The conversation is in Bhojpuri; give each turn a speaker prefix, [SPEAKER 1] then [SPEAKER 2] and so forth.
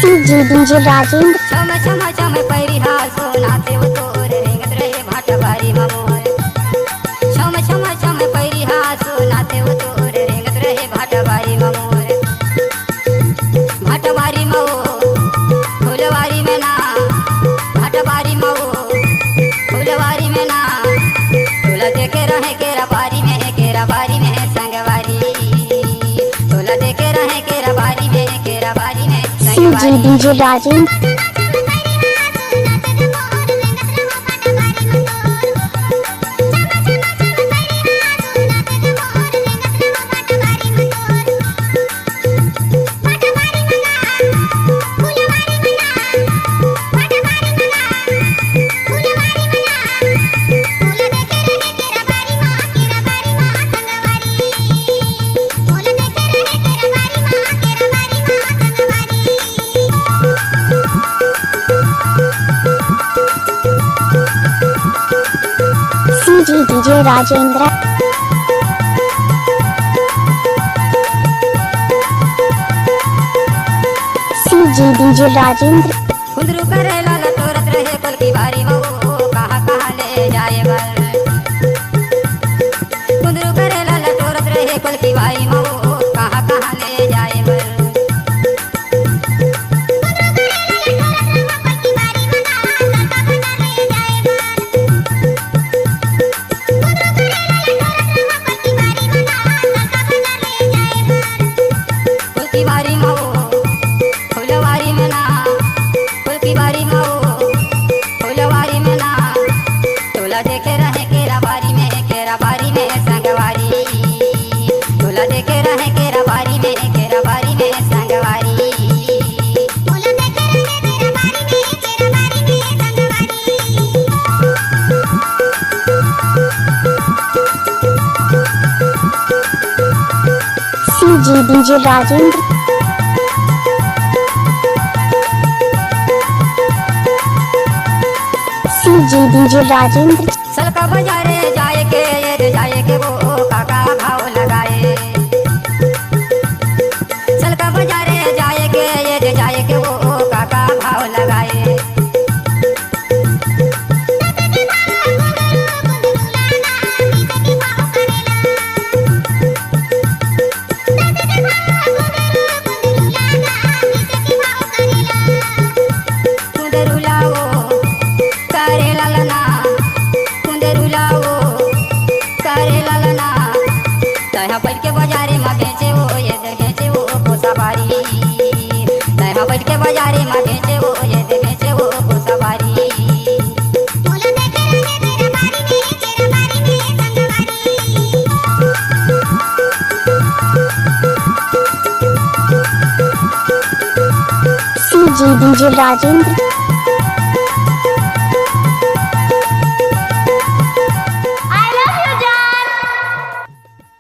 [SPEAKER 1] CG DJ Rajendra.
[SPEAKER 2] छम छम छम परिहा सोनाते वो तोर रेंगत रहे भाटवारी मोर। छम छम छम परिहा सोनाते वो तोर रेंगत रहे भाटवारी मोर। भाटवारी मो फुलवारी में ना, भाटवारी मो फुलवारी में ना, तोला देखे रहे केरा बारी में, केरा बारी में संगवारी, तोला देखे रहे केरा बारी में, केरा बारी में
[SPEAKER 1] CG DJ Rajendra. CG DJ Rajendra. CG DJ Rajendra.
[SPEAKER 2] Khudru करे लाल तोरत रहे बल की बारी वो कहाँ कहाँ ले जाए बल। खुदरू करे लाल तोरत रहे बल की बारी वो कहाँ कहाँ ले जाए बल। फुलवारी मो फुलवारी में ना, फुलवारी मो फुलवारी में ना, तोला देखे रहे केरा बारी में, केरा बारी में संगवारी, तोला देखे रहे केरा बारी में, केरा बारी में संगवारी।
[SPEAKER 1] CG DJ Rajendra. CG DJ Rajendra.
[SPEAKER 2] Salka बाजारे जाए के ये जाए के वो काका भाव लगाए। सलका बाजारे जाए के ये जाए के वो काका भाव लगाए। कुंदरू लाओ करे लालना, कुंदरू लाओ करे लालना, तहाँ बैठ के बाजारे में बेचे वो ये बेचे वो पोसाबारी, तहाँ बैठ के बाजारे में बेचे वो ये बेचे वो पोसाबारी।
[SPEAKER 1] CG DJ Rajendra.